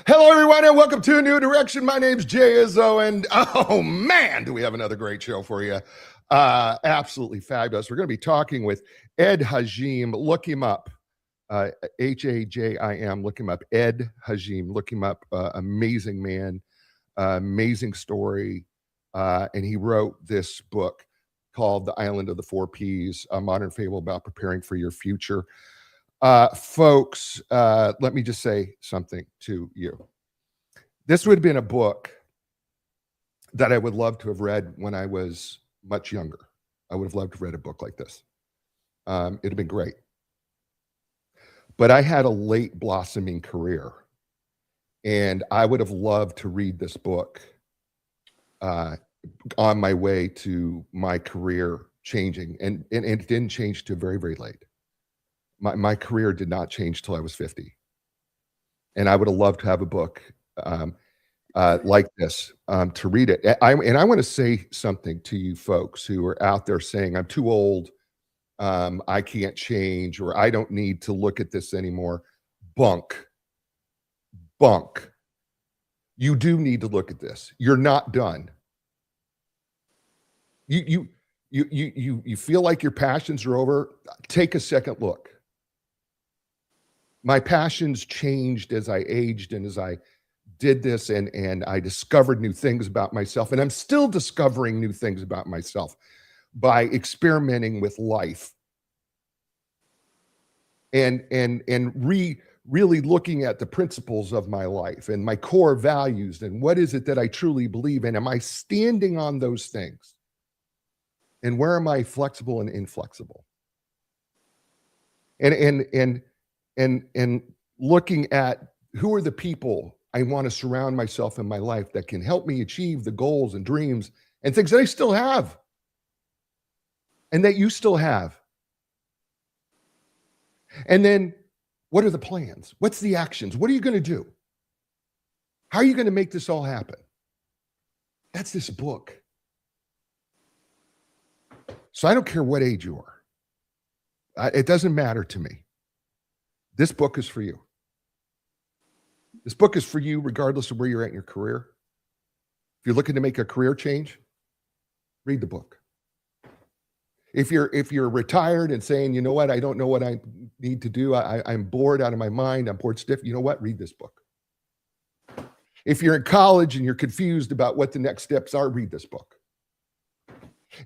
Hello, everyone, and welcome to A New Direction. My name's Jay Izzo, and oh man, do we have another great show for you. Absolutely fabulous. We're going to be talking with Ed Hajim. Look him up. Hajim. Look him up. Ed Hajim. Look him up. Amazing man. Amazing story. And he wrote this book called The Island of the Four Ps, a modern fable about preparing for your future. Folks, let me just say something to you. This would have been a book that I would love to have read when I was much younger. I would have loved to have read a book like this. It'd have been great. But I had a late blossoming career, and I would have loved to read this book on my way to my career changing. And it didn't change till very, very late. My career did not change till I was 50. And I would have loved to have a book like this to read it. And I want to say something to you folks who are out there saying, I'm too old, I can't change, or I don't need to look at this anymore. Bunk. You do need to look at this. You're not done. You feel like your passions are over. Take a second look. My passions changed as I aged and as I did this, and I discovered new things about myself, and I'm still discovering new things about myself by experimenting with life and really looking at the principles of my life and my core values and what is it that I truly believe in. Am I standing on those things? And where am I flexible and inflexible? And looking at who are the people I want to surround myself in my life that can help me achieve the goals and dreams and things that I still have and that you still have. And then what are the plans? What's the actions? What are you going to do? How are you going to make this all happen? That's this book. So I don't care what age you are. It doesn't matter to me. This book is for you. This book is for you regardless of where you're at in your career. If you're looking to make a career change, read the book. If you're retired and saying, you know what, I don't know what I need to do, I'm bored out of my mind, I'm bored stiff, you know what, read this book. If you're in college and you're confused about what the next steps are, read this book.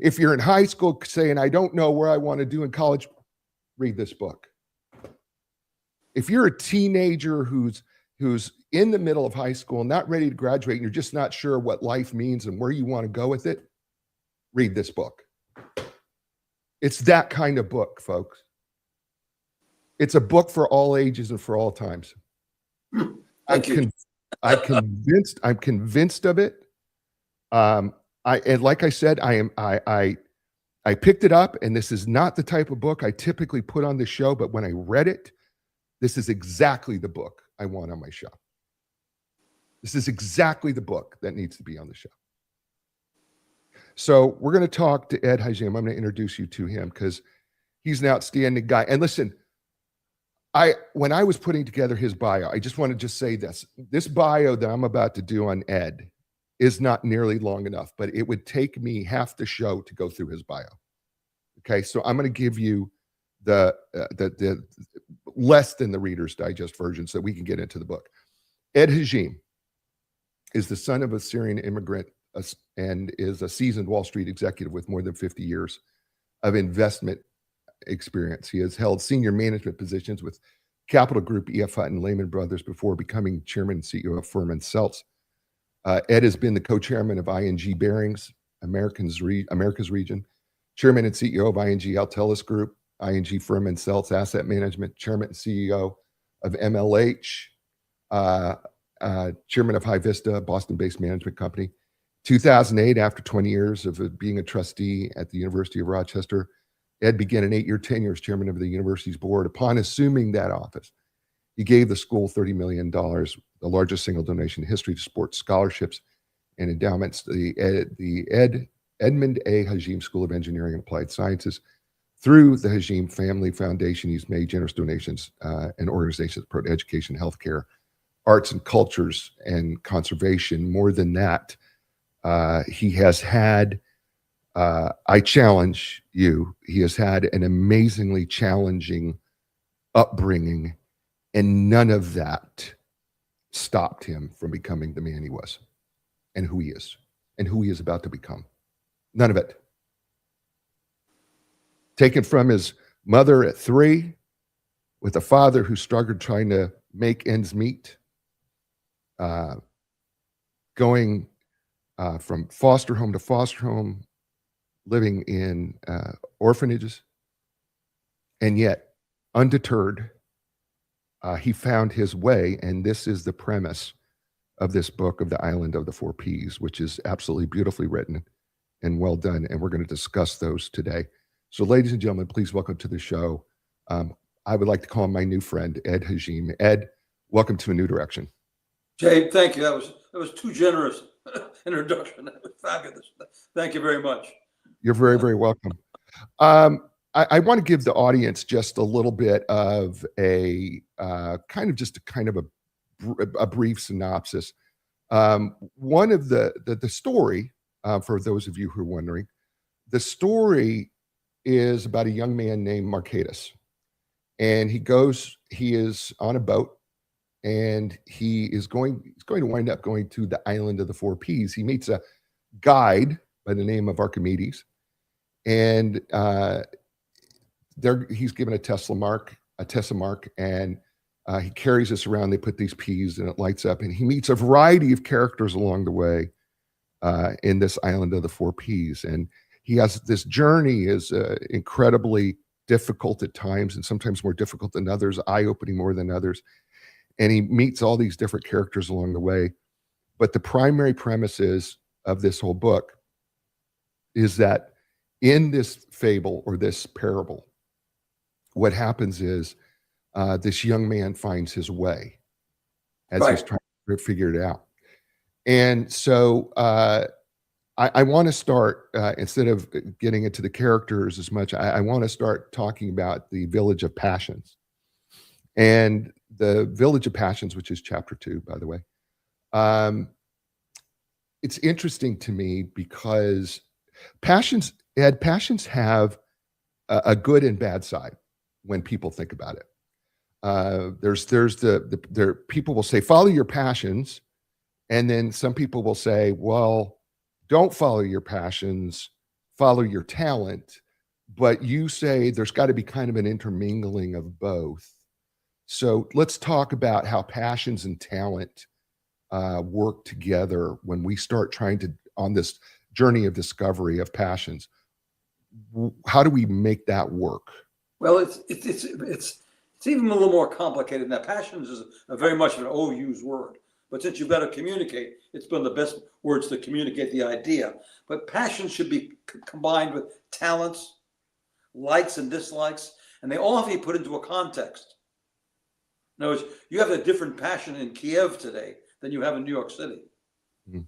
If you're in high school saying, I don't know where I want to do in college, read this book. If you're a teenager who's in the middle of high school, not ready to graduate, and you're just not sure what life means and where you want to go with it, read this book. It's that kind of book, folks. It's a book for all ages and for all times. I'm convinced of it. And like I said, I picked it up, and this is not the type of book I typically put on the show, but when I read it, this is exactly the book I want on my show. This is exactly the book that needs to be on the show. So we're going to talk to Ed Hajim. I'm going to introduce you to him because he's an outstanding guy. And listen, when I was putting together his bio, I just want to just say this. This bio that I'm about to do on Ed is not nearly long enough, but it would take me half the show to go through his bio. Okay, so I'm going to give you the less than the Reader's Digest version so we can get into the book. Ed Hajim is the son of a Syrian immigrant and is a seasoned Wall Street executive with more than 50 years of investment experience. He has held senior management positions with Capital Group, EF Hutton, Lehman Brothers before becoming chairman and CEO of Furman Seltz. Ed has been the co-chairman of ING Barings, America's region, chairman and CEO of ING Altelis Group, ING Furman Seltz Asset Management, chairman and CEO of MLH, chairman of High Vista, Boston-based management company. 2008, after 20 years of being a trustee at the University of Rochester, Ed began an 8-year tenure as chairman of the university's board. Upon assuming that office, he gave the school $30 million, the largest single donation in history to sports scholarships and endowments, the Edmund A. Hajim School of Engineering and Applied Sciences. Through the Hajim Family Foundation, he's made generous donations and organizations that promote education, healthcare, arts and cultures and conservation. More than that, he has had, I challenge you, he has had an amazingly challenging upbringing, and none of that stopped him from becoming the man he was and who he is and who he is about to become. None of it. Taken from his mother at 3, with a father who struggled trying to make ends meet, going from foster home to foster home, living in orphanages, and yet undeterred, he found his way. And this is the premise of this book of The Island of the Four Ps, which is absolutely beautifully written and well done. And we're going to discuss those today. So ladies and gentlemen, please welcome to the show. I would like to call him my new friend, Ed Hajim. Ed, welcome to A New Direction. Jay, thank you. That was too generous introduction. That was fabulous. Thank you very much. You're very, very welcome. I want to give the audience just a little bit of a kind of a brief synopsis. One of the story, for those of you who are wondering, the story is about a young man named Marketus, and he is on a boat, and he's going to wind up going to the Island of the Four Ps. He meets a guide by the name of Archimedes, and he's given a Tessa mark, and he carries this around. They put these peas, and it lights up, and he meets a variety of characters along the way in this Island of the Four Ps. And he has this journey is incredibly difficult at times, and sometimes more difficult than others, eye-opening more than others. And he meets all these different characters along the way. But the primary premises of this whole book is that in this fable or this parable, what happens is this young man finds his way as he's trying to figure it out. And so I want to start, instead of getting into the characters as much, I want to start talking about the Village of Passions. And the Village of Passions, which is chapter 2, by the way, it's interesting to me because passions have a good and bad side when people think about it. There people will say, follow your passions. And then some people will say, well, don't follow your passions, follow your talent. But you say there's got to be kind of an intermingling of both. So let's talk about how passions and talent work together when we start trying to, on this journey of discovery of passions. How do we make that work? Well, it's even a little more complicated than that. Passions is a very much of an overused word. But since you've got to communicate, it's one of the best words to communicate the idea. But passion should be combined with talents, likes and dislikes, and they all have to be put into a context. In other words, you have a different passion in Kiev today than you have in New York City. Mm-hmm.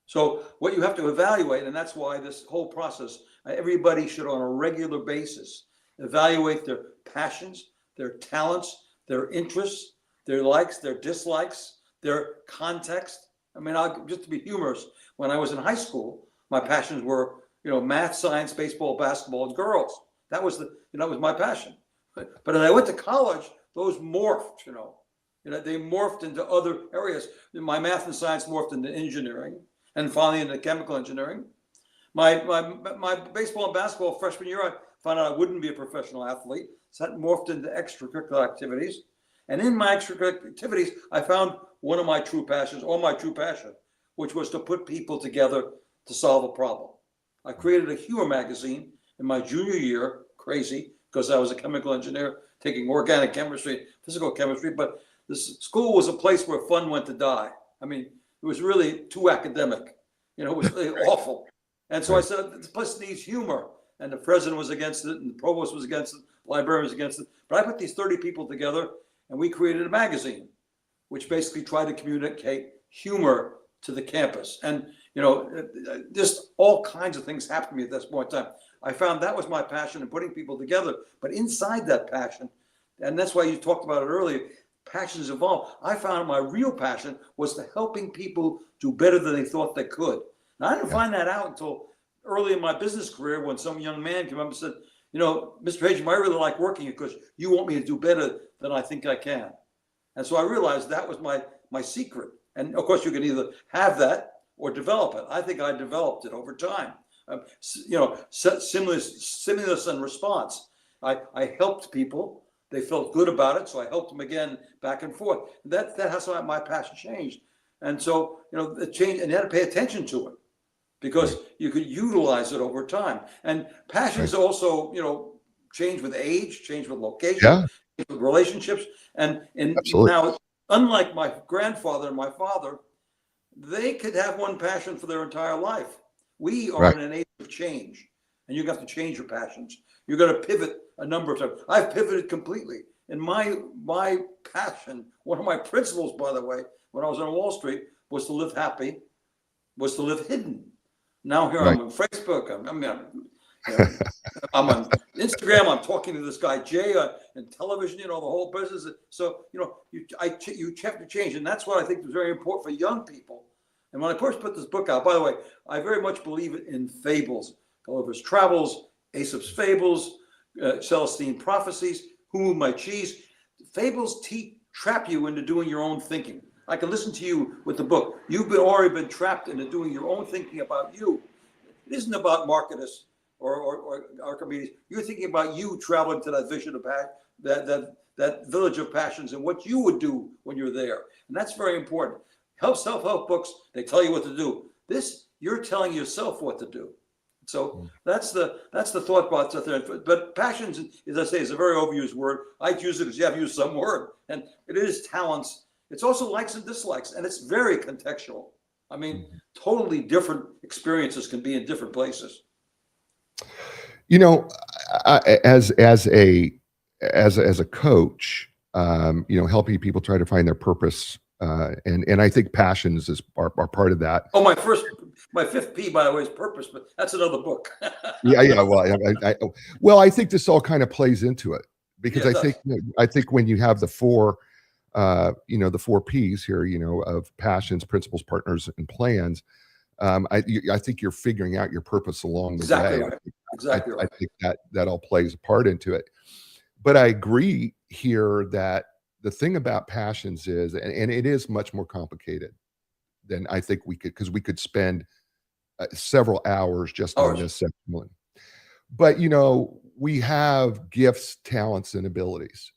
So what you have to evaluate, and that's why this whole process, everybody should on a regular basis evaluate their passions, their talents, their interests, their likes, their dislikes, their context. I mean, just to be humorous, when I was in high school, my passions were, math, science, baseball, basketball, and girls. That was was my passion. But when I went to college, those morphed. They morphed into other areas. My math and science morphed into engineering, and finally into chemical engineering. My baseball and basketball freshman year, I found out I wouldn't be a professional athlete, so that morphed into extracurricular activities. And in my extracurricular activities, I found one of my true passions, or my true passion, which was to put people together to solve a problem. I created a humor magazine in my junior year, crazy, because I was a chemical engineer taking organic chemistry, physical chemistry, but this school was a place where fun went to die. I mean, it was really too academic. It was really awful. And so I said, this place needs humor. And the president was against it, and the provost was against it, the librarian was against it. But I put these 30 people together, and we created a magazine, which basically tried to communicate humor to the campus. And, just all kinds of things happened to me at this point in time. I found that was my passion in putting people together. But inside that passion, and that's why you talked about it earlier, passions evolve. I found my real passion was to helping people do better than they thought they could. And I didn't find that out until early in my business career, when some young man came up and said, Mr. Hajim, I really like working here because you want me to do better than I think I can. And so I realized that was my secret. And of course, you can either have that or develop it. I think I developed it over time. Stimulus and response. I helped people. They felt good about it, so I helped them again, back and forth. That's how my passion changed. And so, it changed, and you had to pay attention to it, because you could utilize it over time. And passions also, change with age, change with location, change with relationships. And now, unlike my grandfather and my father, they could have one passion for their entire life. We are in an age of change, and you have to change your passions. You're going to pivot a number of times. I've pivoted completely. And my passion, one of my principles, by the way, when I was on Wall Street, was to live happy, was to live hidden. Now here I'm on Facebook. I'm on Instagram. I'm talking to this guy Jay in television. The whole business. So you have to change, and that's what I think is very important for young people. And when I first put this book out, by the way, I very much believe in fables. Gulliver's Travels, Aesop's Fables, Celestine Prophecies, Who Moved My Cheese. Fables trap you into doing your own thinking. I can listen to you with the book. You've already been trapped into doing your own thinking about you. It isn't about Marketus or Archimedes. You're thinking about you traveling to that vision of that village of passions, and what you would do when you're there. And that's very important. Self-help books, they tell you what to do. This, you're telling yourself what to do. So that's the thought process there. But passions, as I say, is a very overused word. I use it because you have to use some word, and it is talents. It's also likes and dislikes, and it's very contextual. I mean, totally different experiences can be in different places. As a coach, helping people try to find their purpose, and I think passions are part of that. Oh, my fifth P, by the way, is purpose, but that's another book. Well, I think this all kind of plays into it, because I think when you have the four, the four P's here, of passions, principles, partners, and plans, I think you're figuring out your purpose along the way. Right. Exactly right. I think that all plays a part into it. But I agree here that the thing about passions is, and it is much more complicated than I think we could, because we could spend several hours just on this section. But we have gifts, talents, and abilities.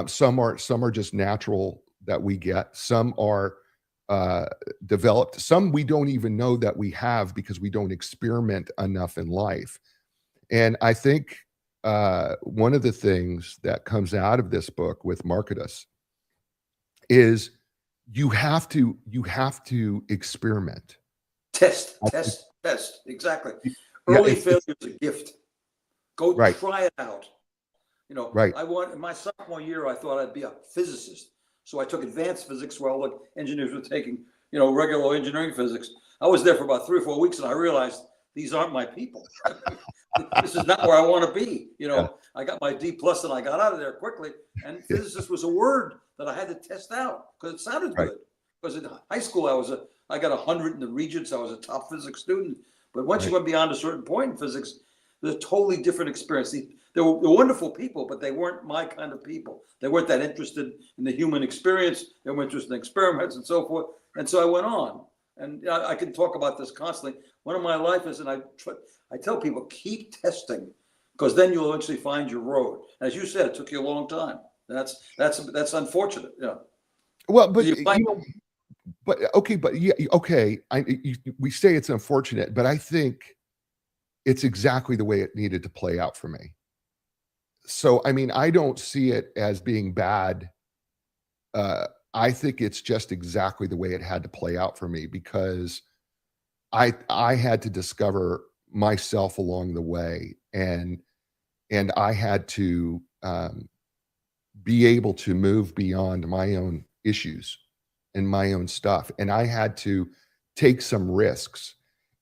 Some are just natural that we get. Some are developed. Some we don't even know that we have, because we don't experiment enough in life. And I think one of the things that comes out of this book with Marketus is you have to experiment. Test. Exactly. Early failure is a gift. Go try it out. In my sophomore year, I thought I'd be a physicist. So I took advanced physics, where all the engineers were taking, regular engineering physics. I was there for about 3 or 4 weeks, and I realized these aren't my people. This is not where I want to be. I got my D+ and I got out of there quickly. And physicist was a word that I had to test out, because it sounded good. Because in high school, I got 100 in the Regents. I was a top physics student. But once you went beyond a certain point in physics, it was a totally different experience. They were wonderful people, but they weren't my kind of people. They weren't that interested in the human experience. They were interested in experiments and so forth. And so I went on. And I can talk about this constantly. One of my life is, and I tell people, keep testing, because then you'll eventually find your road. As you said, it took you a long time. That's unfortunate. Well, but we say it's unfortunate, but I think it's exactly the way it needed to play out for me. So, I mean, I don't see it as being bad. I think it's just exactly the way it had to play out for me, because I had to discover myself along the way, and I had to be able to move beyond my own issues and my own stuff, and I had to take some risks.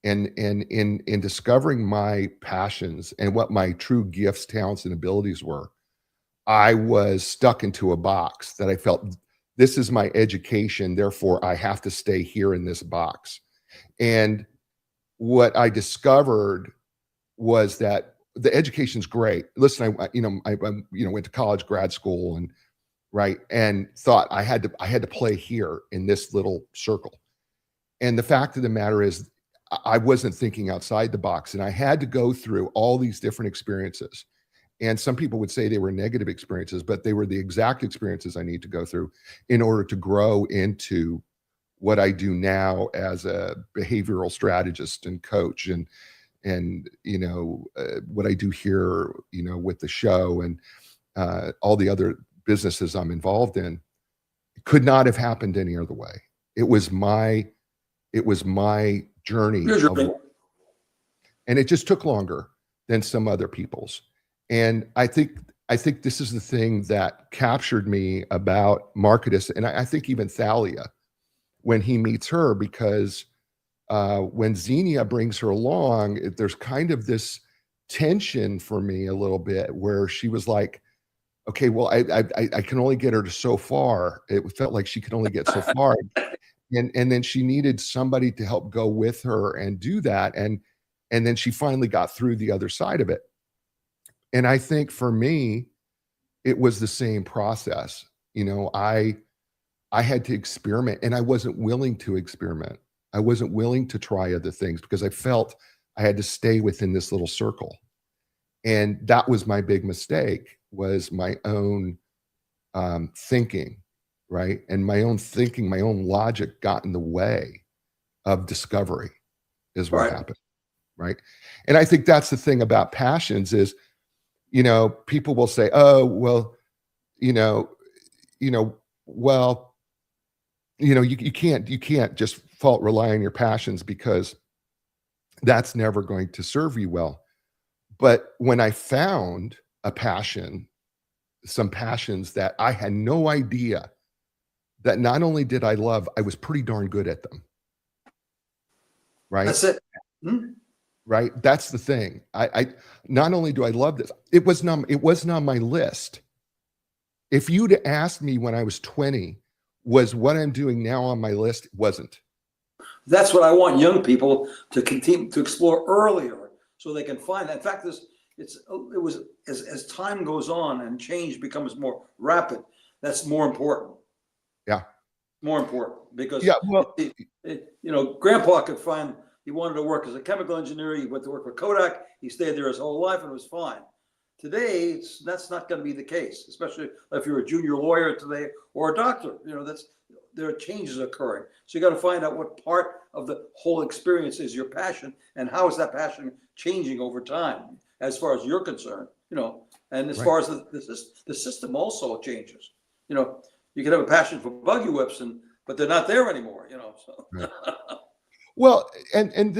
And in discovering my passions and what my true gifts, talents, and abilities were, I was stuck into a box that I felt this is my education, therefore I have to stay here in this box. And what I discovered was that the education's great. Listen, I went to college, grad school, and right, and thought I had to play here in this little circle. And the fact of the matter is, I wasn't thinking outside the box, and I had to go through all these different experiences. And some people would say they were negative experiences, but they were the exact experiences I need to go through in order to grow into what I do now as a behavioral strategist and coach, and what I do here, with the show and all the other businesses I'm involved in. Could not have happened any other way. It was my journey Here's your of, thing. and it just took longer than some other people's. And I think this is the thing that captured me about Marketus, and I think even Thalia when he meets her, because when Xenia brings her along, there's kind of this tension for me a little bit where she was like, okay, well, I can only get her to so far. It felt like she could only get so far. And then she needed somebody to help go with her and do that. And then she finally got through the other side of it. And I think for me, it was the same process. I had to experiment, and I wasn't willing to experiment. I wasn't willing to try other things because I felt I had to stay within this little circle. And that was my big mistake, was my own thinking, right? And my own thinking, my own logic got in the way of discovery is what happened, right? And I think that's the thing about passions is, people will say, oh, well, well, you can't just rely on your passions because that's never going to serve you well. But when I found some passions that I had no idea that not only did I love, I was pretty darn good at them. Right? That's it. Hmm? Right? That's the thing. I not only do I love this, it wasn't on my list. If you'd asked me when I was 20, was what I'm doing now on my list? It wasn't. That's what I want young people to continue to explore earlier, so they can find that. In fact, as time goes on and change becomes more rapid, that's more important. Yeah. More important because Grandpa could find he wanted to work as a chemical engineer. He went to work for Kodak. He stayed there his whole life and it was fine. Today, that's not going to be the case, especially if you're a junior lawyer today or a doctor. There are changes occurring. So you got to find out what part of the whole experience is your passion and how is that passion changing over time, as far as you're concerned. And as far as the system also changes. You can have a passion for buggy whips, but they're not there anymore. So. Right. Well, and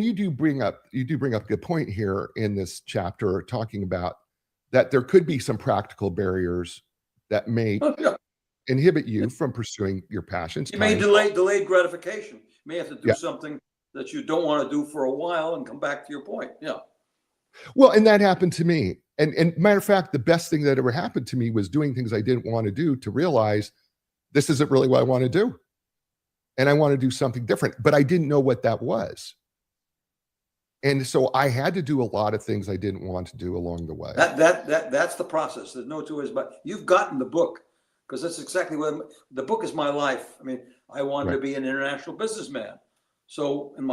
you do bring up a good point here in this chapter, talking about that there could be some practical barriers that may inhibit you from pursuing your passions. You may delayed gratification. You may have to do something that you don't want to do for a while and come back to your point. Yeah. Well, and that happened to me. And matter of fact, the best thing that ever happened to me was doing things I didn't want to do, to realize this isn't really what I want to do. And I want to do something different, but I didn't know what that was. And so I had to do a lot of things I didn't want to do along the way. That's the process. There's no two ways about it. You've gotten the book, because that's exactly what the book is. My life. I mean, I wanted to be an international businessman. So in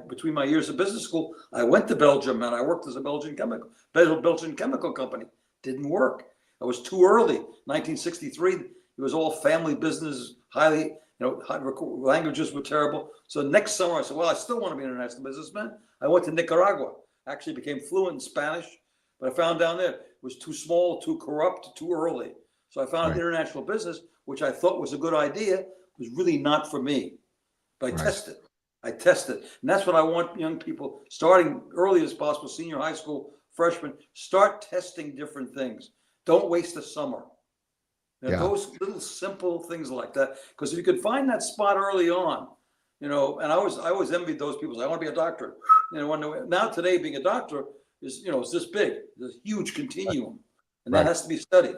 between my years of business school, I went to Belgium and I worked as a Belgian chemical company. Didn't work. I was too early. 1963. It was all family business, highly, languages were terrible. So next summer I said, well, I still want to be an international businessman. I went to Nicaragua. Actually became fluent in Spanish, but I found down there it was too small, too corrupt, too early. So I found international business, which I thought was a good idea, was really not for me. But I tested. And that's what I want young people, starting early as possible, senior high school, freshman, start testing different things. Don't waste the summer. Those little simple things like that. Because if you could find that spot early on, and I always envied those people. I want to be a doctor. Now today being a doctor is, it's this big. There's a huge continuum. And that has to be studied.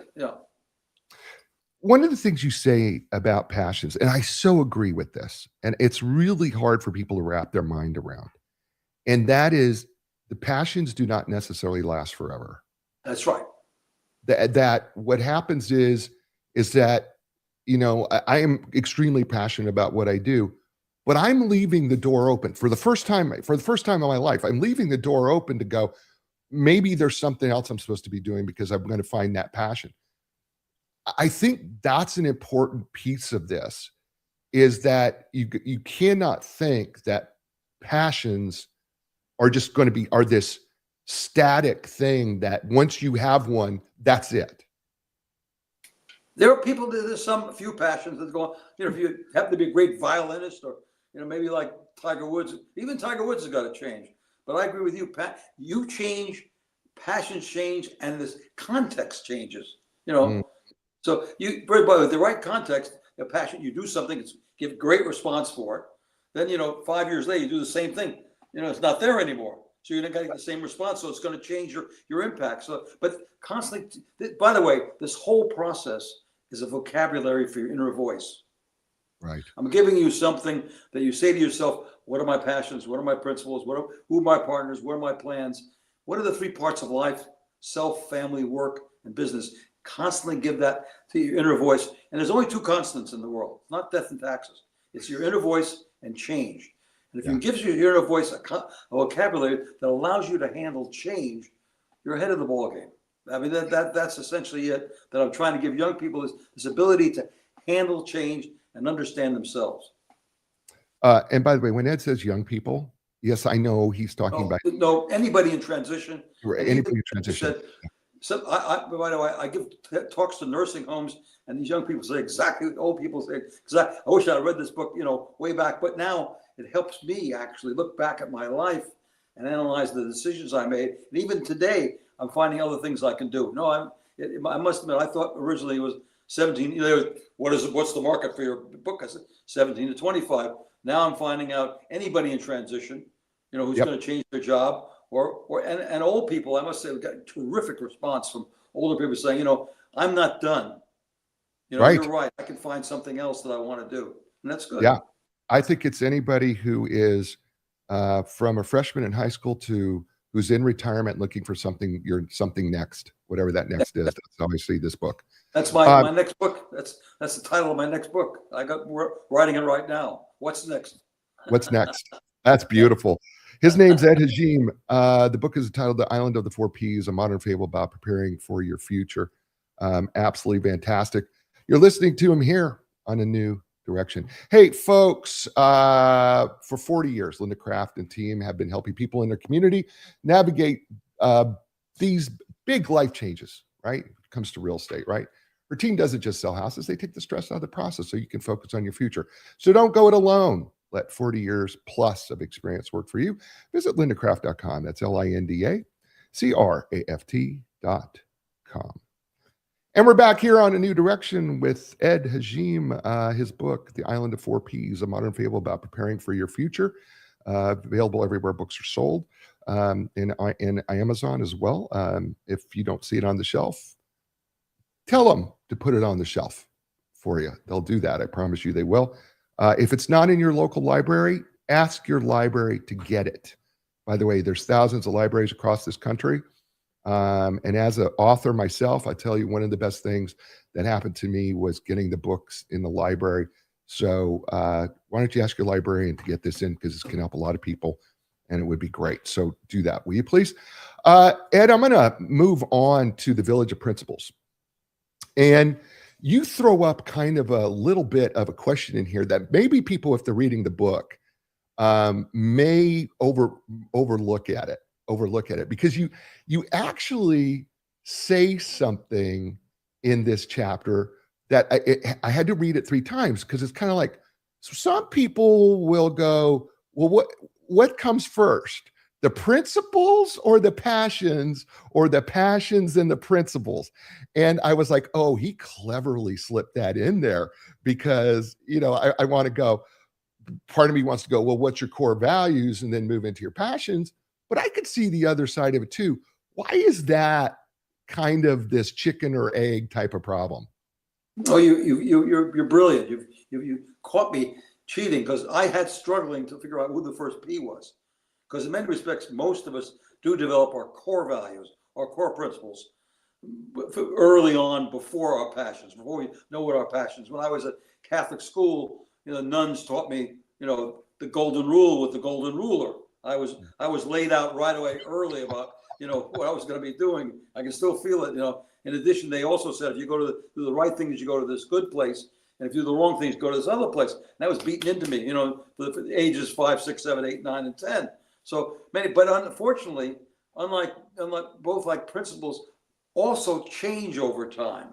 One of the things you say about passions, and I so agree with this, and it's really hard for people to wrap their mind around, and that is the passions do not necessarily last forever. That's right. That what happens is that, I am extremely passionate about what I do, but I'm leaving the door open for the first time in my life. I'm leaving the door open to go, maybe there's something else I'm supposed to be doing because I'm going to find that passion. I think that's an important piece of this, is that you cannot think that passions are just going to be this static thing that once you have one, that's it. There are people, there's some few passions that go on. If you happen to be a great violinist, or maybe like Tiger Woods, even Tiger Woods has got to change. But I agree with you, Pat. You change, passions change, and this context changes. So with the right context, a passion, you do something, give great response for it. Then 5 years later, you do the same thing. It's not there anymore. So you're not getting the same response. So it's going to change your impact. So, but constantly, by the way, this whole process is a vocabulary for your inner voice. Right. I'm giving you something that you say to yourself: what are my passions? What are my principles? Who are my partners? What are my plans? What are the 3 parts of life: self, family, work, and business? Constantly give that to your inner voice. And there's only 2 constants in the world: not death and taxes. It's your inner voice and change. And if you give your inner voice a vocabulary that allows you to handle change, you're ahead of the ball game. I mean, that's essentially it. That I'm trying to give young people this ability to handle change and understand themselves. And by the way, when Ed says young people, yes, I know he's talking about anybody in transition. Anybody in transition. So by the way, I give talks to nursing homes, and these young people say exactly what old people say. Because I wish I had read this book, way back. But now it helps me actually look back at my life and analyze the decisions I made. And even today, I'm finding other things I can do. I must admit, I thought originally it was 17. What's the market for your book? I said 17 to 25. Now I'm finding out anybody in transition, who's going to change their job, and old people. I must say, we got a terrific response from older people saying, I'm not done. Right. You're right. I can find something else that I want to do, and that's good. Yeah, I think it's anybody who is from a freshman in high school to who's in retirement looking for something next, whatever that next is. That's obviously this book. That's my next book. That's the title of my next book. We're writing it right now. What's next? What's next? That's beautiful. His name's Ed Hajim. The book is titled The Island of the Four Ps, a modern fable about preparing for your future. Absolutely fantastic. You're listening to him here on A New Direction. Hey, folks, for 40 years, Linda Craft and team have been helping people in their community navigate these big life changes, right? When it comes to real estate, right? Her team doesn't just sell houses. They take the stress out of the process so you can focus on your future. So don't go it alone. Let 40 years plus of experience work for you. Visit lindacraft.com. That's LINDACRAFT.com. And we're back here on A New Direction with Ed Hajim. His book, The Island of Four Ps, a modern fable about preparing for your future. Available everywhere books are sold, in Amazon as well. If you don't see it on the shelf, tell them to put it on the shelf for you. They'll do that. I promise you they will. If it's not in your local library, ask your library to get it. By the way, there's thousands of libraries across this country. And as an author myself, I tell you, one of the best things that happened to me was getting the books in the library. So why don't you ask your librarian to get this in, because this can help a lot of people and it would be great. So do that, will you please? Ed, I'm going to move on to the Village of Principles. And you throw up kind of a little bit of a question in here that maybe people, if they're reading the book, may overlook it, because you actually say something in this chapter that I had to read it 3 times, because it's kind of like, so some people will go, well, what comes first? The principles or the passions, or the passions and the principles? And I was like, oh, he cleverly slipped that in there, because, I want to go, part of me wants to go, well, what's your core values? And then move into your passions. But I could see the other side of it too. Why is that kind of this chicken or egg type of problem. Oh, you're brilliant. You caught me cheating because I had struggling to figure out who the first P was. Because in many respects, most of us do develop our core values, our core principles early on before our passions, before we know what our passions. When I was at Catholic school, nuns taught me, the golden rule with the golden ruler. I was laid out right away early about, what I was going to be doing. I can still feel it, In addition, they also said, if you go do the right things, you go to this good place. And if you do the wrong things, go to this other place. And that was beaten into me, for the ages 5, 6, 7, 8, 9, and 10. So many, but unfortunately, unlike both like principles also change over time.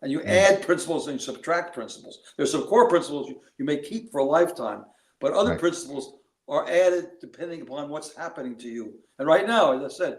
And you add principles and you subtract principles. There's some core principles you may keep for a lifetime, but other principles are added depending upon what's happening to you. And right now, as I said,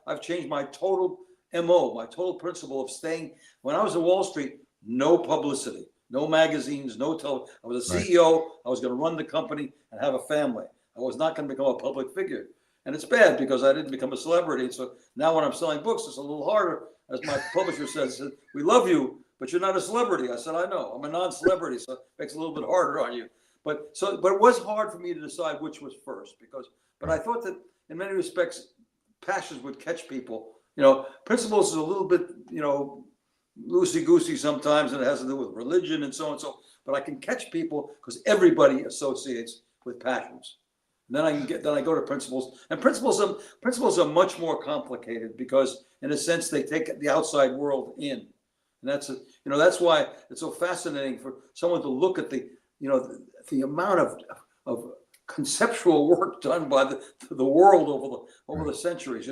I've changed my total MO, my total principle of staying. When I was in Wall Street, no publicity, no magazines, no television. I was a CEO. I was going to run the company and have a family. I was not going to become a public figure. And it's bad because I didn't become a celebrity. So now when I'm selling books, it's a little harder. As my publisher says, we love you, but you're not a celebrity. I said, I know. I'm a non-celebrity, so it makes it a little bit harder on you. But it was hard for me to decide which was first but I thought that in many respects, passions would catch people. Principles is a little bit, loosey-goosey sometimes, and it has to do with religion and so on and so. But I can catch people because everybody associates with passions. And then I go to principles, and principles are much more complicated because, in a sense, they take the outside world in, and that's why it's so fascinating for someone to look at the amount of conceptual work done by the world over the centuries.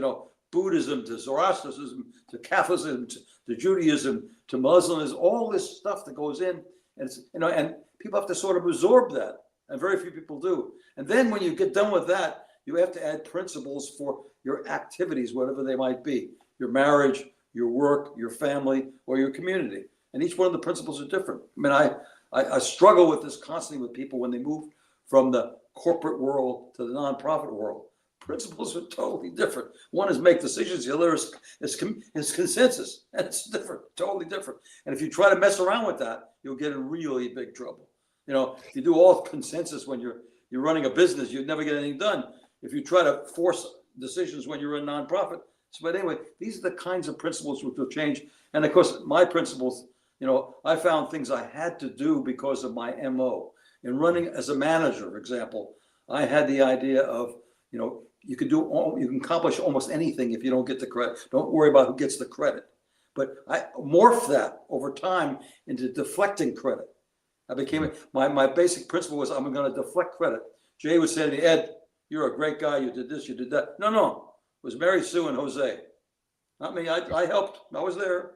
Buddhism to Zoroastrianism to Catholicism to Judaism to Muslimism, all this stuff that goes in, and and people have to sort of absorb that, and very few people do. And then when you get done with that, you have to add principles for your activities, whatever they might be, your marriage, your work, your family, or your community. And each one of the principles are different. I mean, I struggle with this constantly with people when they move from the corporate world to the nonprofit world. Principles are totally different. One is make decisions, the other is consensus, and it's different, totally different. And if you try to mess around with that, you'll get in really big trouble. If you do all consensus when you're running a business, you'd never get anything done. If you try to force decisions when you're a nonprofit. But anyway, these are the kinds of principles which will change. And of course, my principles, I found things I had to do because of my MO. In running as a manager, for example, I had the idea of, you can accomplish almost anything if you don't get the credit. Don't worry about who gets the credit. But I morphed that over time into deflecting credit. I became my basic principle was I'm going to deflect credit. Jay would say to me, Ed, you're a great guy. You did this, you did that. No, it was Mary Sue and Jose, not me. I helped. I was there.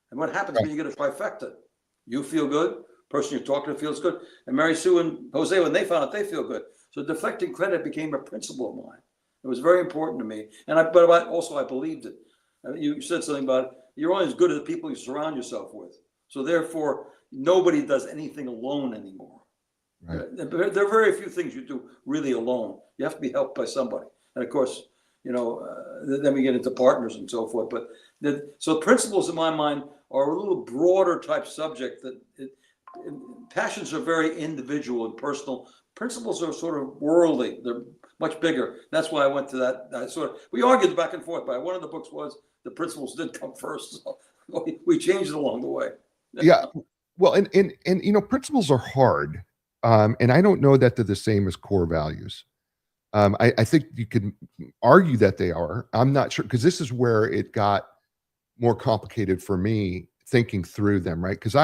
And what happens when you get a trifecta? You feel good. Person you're talking to feels good. And Mary Sue and Jose, when they found out, they feel good. So deflecting credit became a principle of mine. It was very important to me. But I believed it. You said something about you're only as good as the people you surround yourself with. So therefore, nobody does anything alone anymore. Right. There are very few things you do really alone. You have to be helped by somebody. And of course, then we get into partners and so forth. But so principles in my mind are a little broader type subject passions are very individual and personal. Principles are sort of worldly. They're much bigger. That's why I went to that. We argued back and forth, but one of the books was the principles did come first. So we changed it along the way. Yeah. Well, and principles are hard. And I don't know that they're the same as core values. I think you could argue that they are. I'm not sure, because this is where it got more complicated for me thinking through them, right? Because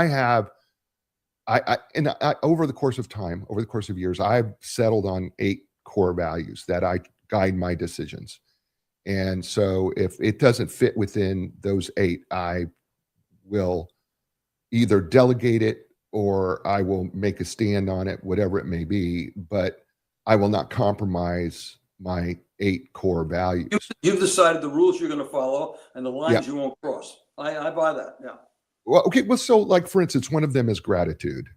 over the course of time, over the course of years, I've settled on 8 core values that I guide my decisions. And so if it doesn't fit within those 8, I will either delegate it or I will make a stand on it, whatever it may be, but I will not compromise my 8 core values. You've decided the rules you're going to follow and the lines you won't cross. I buy that. Yeah. Well, okay. Well, so like, for instance, one of them is gratitude,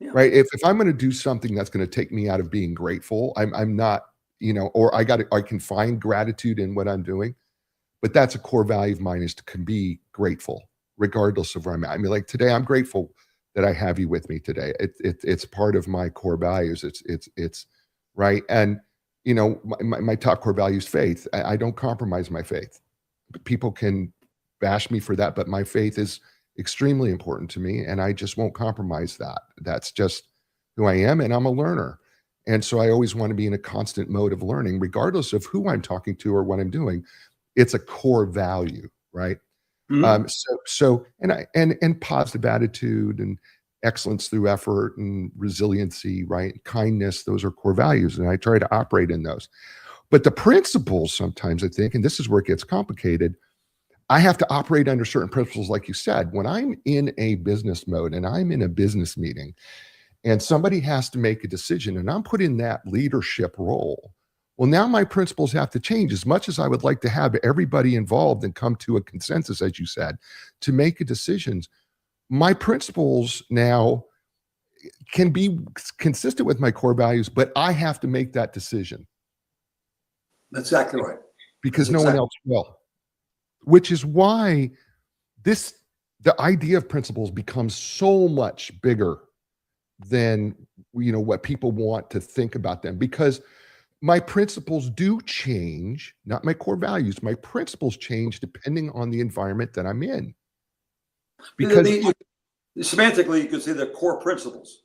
right? If I'm going to do something that's going to take me out of being grateful, I'm not, or I can find gratitude in what I'm doing, but that's a core value of mine, is to can be grateful regardless of where I'm at. I mean, like today, I'm grateful that I have you with me today. It's part of my core values. It's right. And you know, my top core value is faith. I don't compromise my faith. People can bash me for that, but my faith is extremely important to me, and I just won't compromise that. That's just who I am, and I'm a learner. And so I always want to be in a constant mode of learning, regardless of who I'm talking to or what I'm doing. It's a core value, right? Mhm. And positive attitude and excellence through effort and resiliency, right? Kindness, those are core values, and I try to operate in those. But the principles sometimes, I think, and this is where it gets complicated, I have to operate under certain principles, like you said. When I'm in a business mode and I'm in a business meeting and somebody has to make a decision and I'm put in that leadership role, well, now my principles have to change. As much as I would like to have everybody involved and come to a consensus, as you said, to make a decisions, my principles now can be consistent with my core values, but I have to make that decision That's exactly right. because That's no one exactly. else will. Which is why the idea of principles becomes so much bigger than what people want to think about them, because my principles do change, not my core values. My principles change depending on the environment that I'm in. Because Semantically, you could say they're core principles.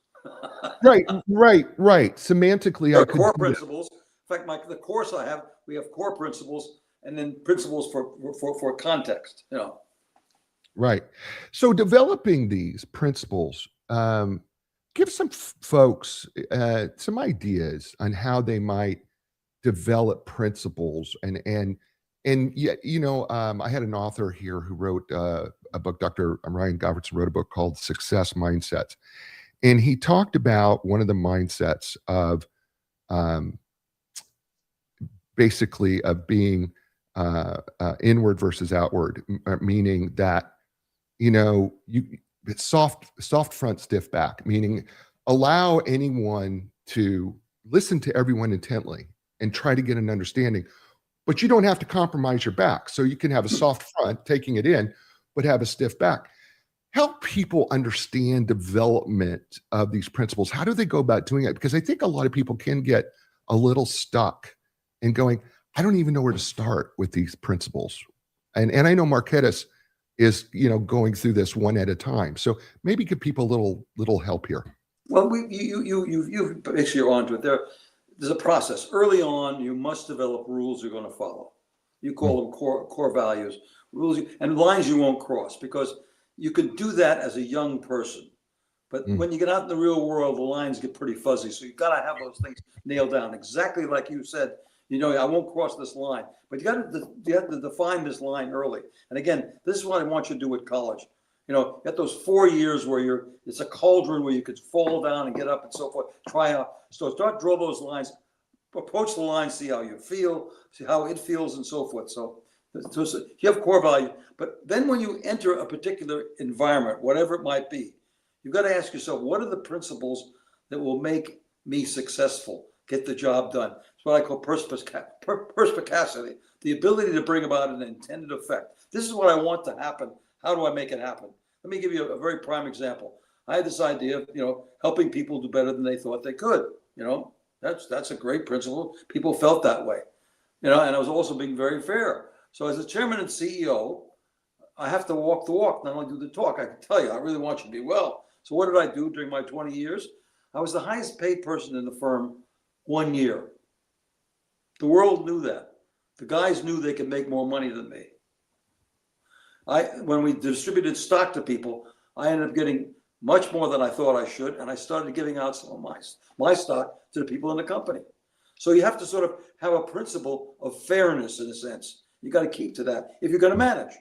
right. Semantically, There I are could core do that. principles. In fact, the course I have, we have core principles and then principles for context. Right. So developing these principles, give some folks some ideas on how they might develop principles and yet, I had an author here who wrote a book. Dr. Ryan Govertson wrote a book called Success Mindsets, and he talked about one of the mindsets of um, basically of being inward versus outward, meaning that it's soft front, stiff back, meaning allow anyone to listen to everyone intently and try to get an understanding, but you don't have to compromise your back. So you can have a soft front taking it in, but have a stiff back. Help people understand development of these principles. How do they go about doing it? Because I think a lot of people can get a little stuck in going, I don't even know where to start with these principles. And I know Marketus is going through this one at a time. So maybe give people a little help here. Well, you basically are onto it. There's a process. Early on, you must develop rules you're going to follow. You call them core values, rules, and lines you won't cross, because you can do that as a young person. But when you get out in the real world, the lines get pretty fuzzy. So you've got to have those things nailed down. Exactly like you said, I won't cross this line. But you have to define this line early. And again, this is what I want you to do with college. You got those 4 years where it's a cauldron where you could fall down and get up and so forth. Try out. So draw those lines, approach the line, see how you feel, see how it feels, and so forth. So you have core value. But then when you enter a particular environment, whatever it might be, you've got to ask yourself, what are the principles that will make me successful, get the job done? It's what I call perspicacity, the ability to bring about an intended effect. This is what I want to happen. How do I make it happen? Let me give you a very prime example. I had this idea of, helping people do better than they thought they could. That's a great principle. People felt that way, and I was also being very fair. So as a chairman and CEO, I have to walk the walk, not only do the talk. I can tell you, I really want you to be well. So what did I do during my 20 years? I was the highest paid person in the firm 1 year. The world knew that. The guys knew they could make more money than me. When we distributed stock to people, I ended up getting much more than I thought I should, and I started giving out some of my stock to the people in the company. So you have to sort of have a principle of fairness in a sense. You got to keep to that if you're going to manage.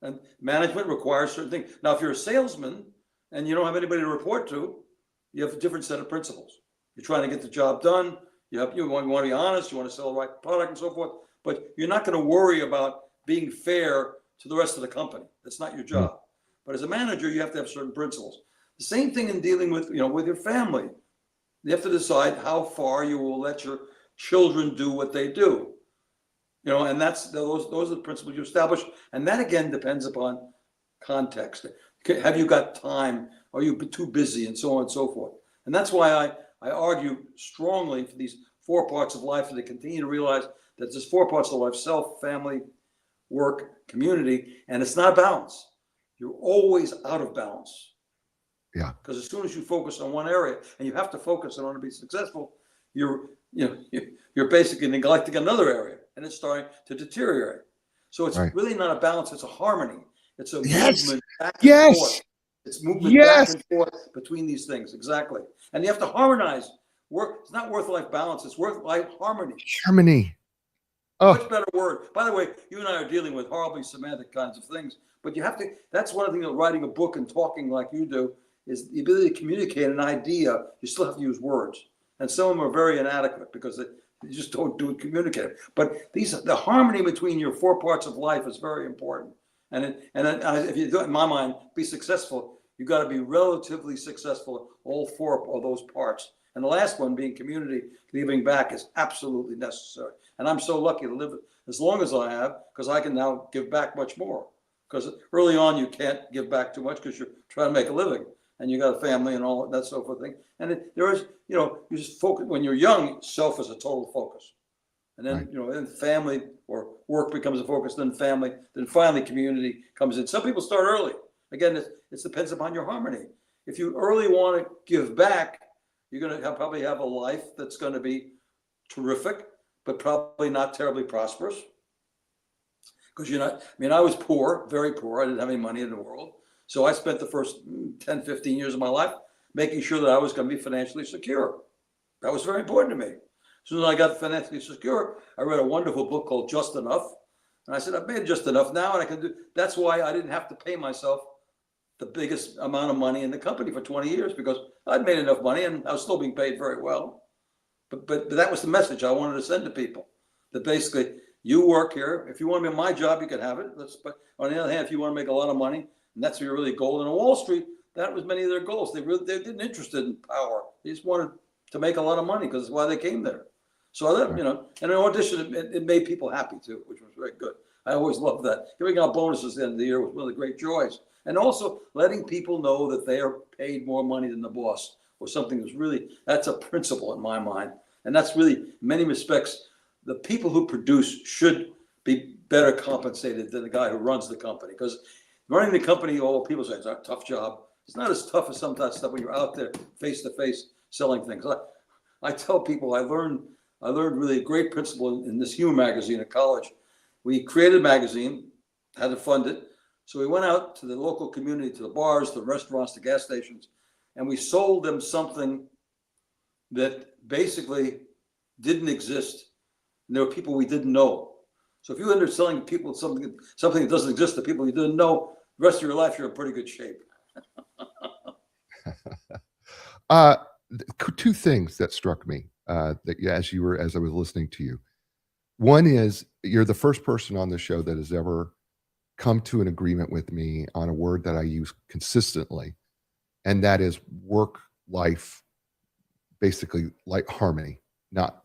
And management requires certain things. Now, if you're a salesman and you don't have anybody to report to, you have a different set of principles. You're trying to get the job done. You want to be honest. You want to sell the right product and so forth. But you're not going to worry about being fair to the rest of the company. That's not your job. But as a manager, you have to have certain principles. The same thing in dealing with, with your family. You have to decide how far you will let your children do what they do. And those are the principles you establish. And that again depends upon context. Have you got time? Are you too busy? And so on and so forth. And that's why I argue strongly for these 4 parts of life, and they continue to realize that there's 4 parts of life: self, family, work, community, and it's not a balance. You're always out of balance. Yeah. Because as soon as you focus on one area, and you have to focus in order to be successful, you're basically neglecting another area, and it's starting to deteriorate. So it's really not a balance, it's a harmony. It's a movement back and forth. It's movement back and forth between these things. Exactly. And you have to harmonize. It's not work-life balance, it's work-life harmony. Harmony. Oh. Much better word. By the way, you and I are dealing with horribly semantic kinds of things, but you have to, that's one of the things of writing a book and talking like you do, is the ability to communicate an idea. You still have to use words. And some of them are very inadequate because you just don't communicate. But the harmony between your 4 parts of life is very important. And if you do it, in my mind, be successful, you've got to be relatively successful in all 4 of those parts. And the last one, being community, giving back, is absolutely necessary. And I'm so lucky to live as long as I have, because I can now give back much more. Because early on, you can't give back too much because you're trying to make a living, and you got a family and all that sort of thing. And there is, you just focus. When you're young, self is a total focus. And then, then family or work becomes a focus, then family, then finally community comes in. Some people start early. Again, it depends upon your harmony. If you early want to give back, you're going to probably have a life that's going to be terrific, but probably not terribly prosperous. Because I was poor, very poor. I didn't have any money in the world. So I spent the first 10, 15 years of my life making sure that I was going to be financially secure. That was very important to me. As soon as I got financially secure, I read a wonderful book called Just Enough. And I said, I've made just enough now, and I can do. That's why I didn't have to pay myself the biggest amount of money in the company for 20 years, because I'd made enough money and I was still being paid very well. But that was the message I wanted to send to people, that basically, you work here. If you want to be in my job, you can have it. But on the other hand, if you want to make a lot of money, and that's your really goal. And on Wall Street, that was many of their goals. They didn't interested in power. They just wanted to make a lot of money, because that's why they came there. So I let and in audition, it made people happy too, which was very good. I always loved that. Giving out bonuses at the end of the year was one of the great joys. And also letting people know that they are paid more money than the boss, or something that's a principle in my mind. And that's really, in many respects, the people who produce should be better compensated than the guy who runs the company. Because running the company, people say it's a tough job. It's not as tough as some of that stuff when you're out there face to face selling things. I tell people I learned really a great principle in this humor magazine at college. We created a magazine, had to fund it. So we went out to the local community, to the bars, to the restaurants, to gas stations, and we sold them something that basically didn't exist. And there were people we didn't know. So if you end up selling people something that doesn't exist to people you didn't know, the rest of your life, you're in pretty good shape. 2 things that struck me as I was listening to you. One is, you're the first person on the show that has ever come to an agreement with me on a word that I use consistently, and that is work-life, basically like harmony, not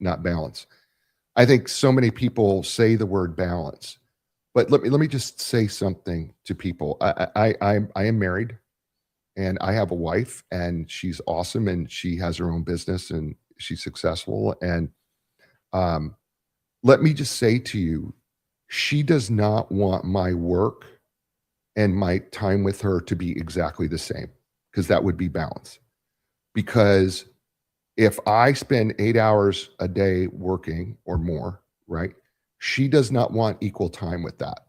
balance. I think so many people say the word balance, but let me just say something to people. I am married, and I have a wife, and she's awesome, and she has her own business, and she's successful. And let me just say to you, she does not want my work and my time with her to be exactly the same, because that would be balance. Because if I spend 8 hours a day working or more, right, she does not want equal time with that.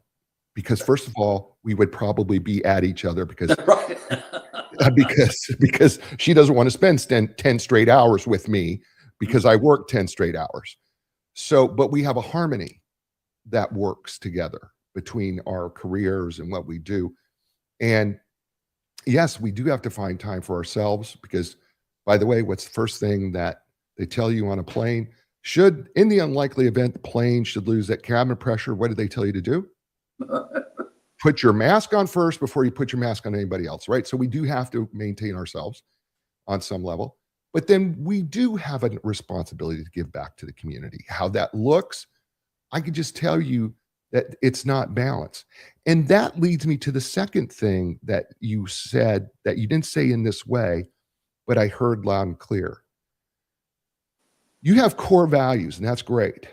Because first of all, we would probably be at each other, because because she doesn't want to spend 10 straight hours with me, because I work 10 straight hours. So, but we have a harmony that works together between our careers and what we do. And yes, we do have to find time for ourselves, because, by the way, what's the first thing that they tell you on a plane? In the unlikely event the plane should lose that cabin pressure, what do they tell you to do? Put your mask on first before you put your mask on anybody else, right? So we do have to maintain ourselves on some level. But then we do have a responsibility to give back to the community. How that looks, I can just tell you that it's not balanced. And that leads me to the second thing that you said that you didn't say in this way, but I heard loud and clear. You have core values, and that's great.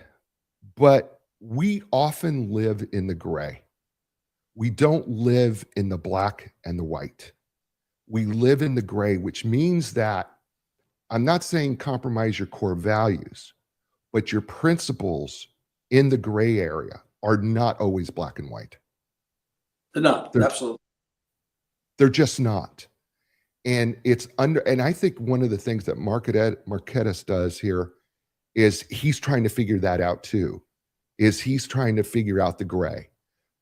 But we often live in the gray. We don't live in the black and the white. We live in the gray, which means that I'm not saying compromise your core values, but your principles in the gray area are not always black and white. They're not, They're, absolutely. they're just not. And and I think one of the things that Marketus does here is he's trying to figure that out too, is he's trying to figure out the gray.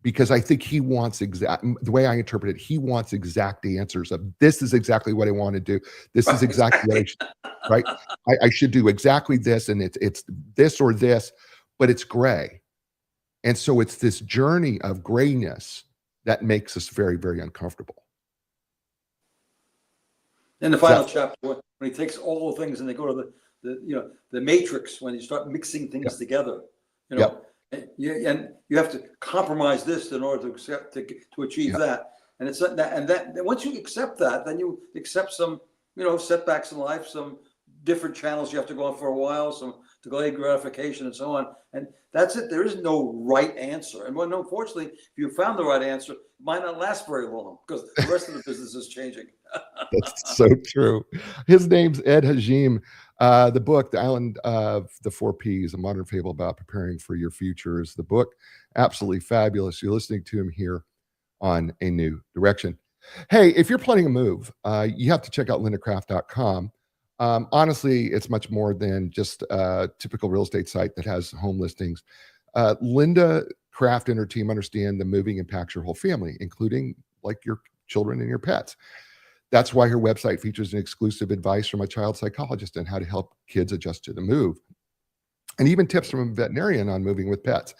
Because I think he wants the way I interpret it, he wants exact answers of this is exactly what I want to do. This is exactly what I should, right? I should do exactly this, and it's this or this, but it's gray. And so it's this journey of grayness that makes us very, very uncomfortable. In the final chapter, when he takes all the things and they go to the matrix, when you start mixing things together, and you have to compromise this in order to accept to achieve that. And it's that once you accept that, then you accept some setbacks in life, some different channels you have to go on for a while, some delayed gratification and so on. And that's it. There is no right answer. And unfortunately, if you found the right answer, it might not last very long because the rest of the business is changing. That's so true. His name's Ed Hajim. The book, The Island of the Four Ps, A Modern Fable About Preparing for Your Future, is the book. Absolutely fabulous. You're listening to him here on A New Direction. Hey, if you're planning a move, you have to check out lindacraft.com. Honestly, it's much more than just a typical real estate site that has home listings. Linda Craft and her team understand the moving impacts your whole family, including like your children and your pets. That's why her website features an exclusive advice from a child psychologist on how to help kids adjust to the move, and even tips from a veterinarian on moving with pets.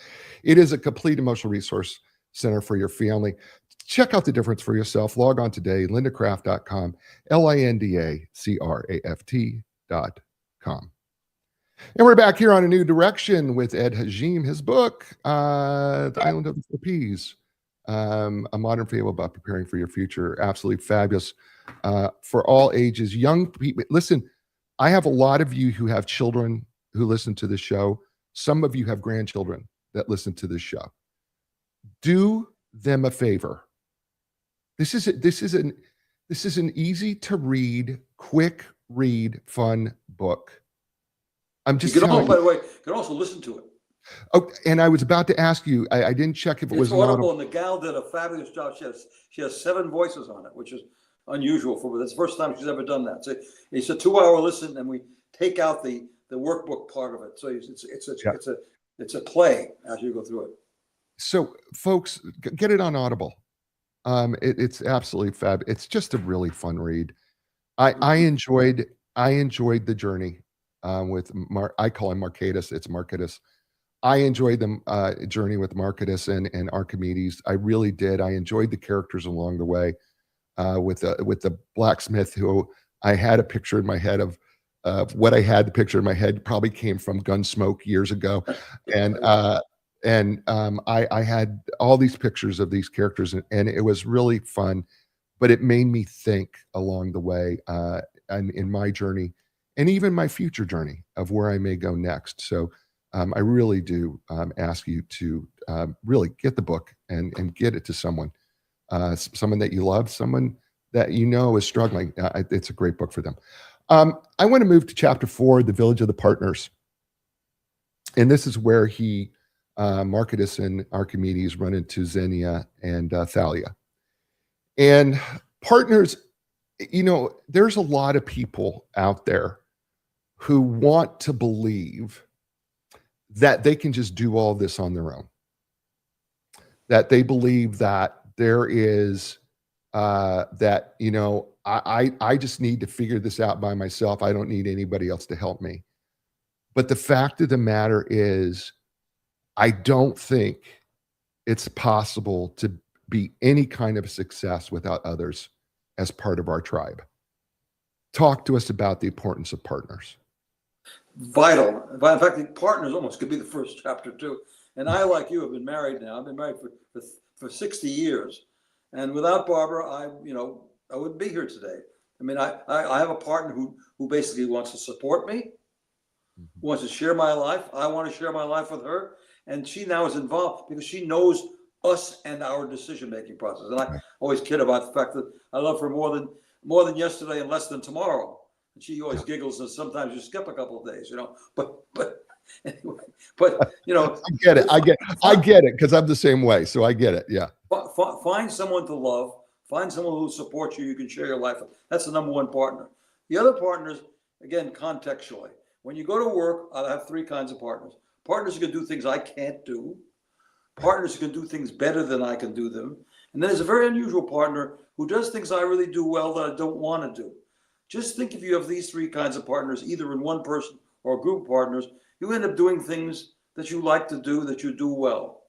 It is a complete emotional resource center for your family. Check out the difference for yourself. Log on today, lindacraft.com, lindacraft.com. And we're back here on A New Direction with Ed Hajim. His book, The Island of the Four Ps, A Modern Fable About Preparing for Your Future. Absolutely fabulous for all ages. Young people, listen, I have a lot of you who have children who listen to the show. Some of you have grandchildren that listen to this show. Do them a favor. This is an easy to read, quick read, fun book. I'm just telling you. By the way, you can also listen to it. Oh, and I was about to ask you, I didn't check if it was Audible, and the gal did a fabulous job. She has 7 voices on it, which is unusual for her. That's the first time she's ever done that. So it's a 2-hour listen, and we take out the workbook part of it. So it's a play as you go through it. So, folks, get it on Audible. It's absolutely fab. It's just a really fun read. I enjoyed the journey with I call him Marketus. It's Marketus. I enjoyed the journey with Marketus and Archimedes. I really did. I enjoyed the characters along the way. With the blacksmith, who I had a picture in my head of what I had. The picture in my head probably came from Gunsmoke years ago, and I had all these pictures of these characters, and it was really fun. But it made me think along the way, and in my journey, and even my future journey of where I may go next. So I really do ask you to really get the book and get it to someone that you love, someone that you know is struggling. It's a great book for them. I want to move to chapter 4, The Village of the Partners. And this is where Marketus and Archimedes run into Xenia and Thalia. And partners, there's a lot of people out there who want to believe that they can just do all this on their own. That they believe that there is I just need to figure this out by myself. I don't need anybody else to help me. But the fact of the matter is, I don't think it's possible to be any kind of success without others as part of our tribe. Talk to us about the importance of partners. Vital. In fact, the partners almost could be the first chapter too. And I, like you, have been married now. I've been married for 60 years. And without Barbara, I wouldn't be here today. I mean, I have a partner who basically wants to support me, who wants to share my life. I want to share my life with her. And she now is involved because she knows us and our decision-making process. And I always kid about the fact that I love her more than yesterday and less than tomorrow. And she always giggles, and sometimes you skip a couple of days, But anyway, I get it. I get it because I'm the same way. So I get it. Yeah. Find someone to love. Find someone who supports you. You can share your life with. That's the number one partner. The other partners, again, contextually. When you go to work, I have three kinds of partners. Partners who can do things I can't do. Partners who can do things better than I can do them. And then there's a very unusual partner who does things I really do well that I don't want to do. Just think if you have these three kinds of partners, either in one person or a group of partners, you end up doing things that you like to do, that you do well.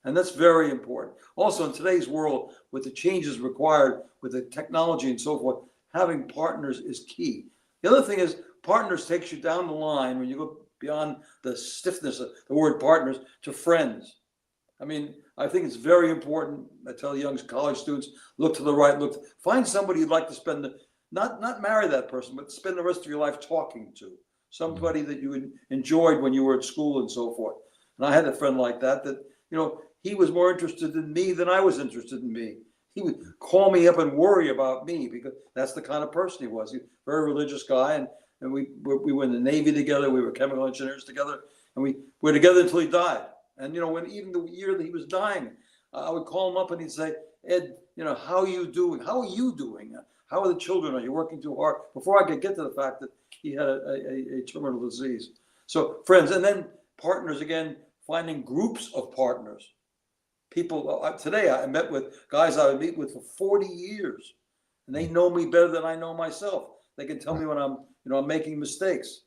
And that's very important. Also, in today's world, with the changes required with the technology and so forth, having partners is key. The other thing is partners takes you down the line when you go beyond the stiffness of the word partners to friends. I mean, I think it's very important. I tell young college students, look to the right, find somebody you'd like to spend, not marry that person, but spend the rest of your life talking to. Somebody that you enjoyed when you were at school and so forth. And I had a friend like that, he was more interested in me than I was interested in me. He would call me up and worry about me because that's the kind of person he was. He was a very religious guy, and we were in the Navy together. We were chemical engineers together, and we were together until he died. And when even the year that he was dying, I would call him up and he'd say, Ed, how are you doing? How are you doing? How are the children? Are you working too hard? Before I could get to the fact that he had a terminal disease. So friends, and then partners, again, finding groups of partners. People, today I met with guys I would meet with for 40 years, and they know me better than I know myself. They can tell me when I'm making mistakes.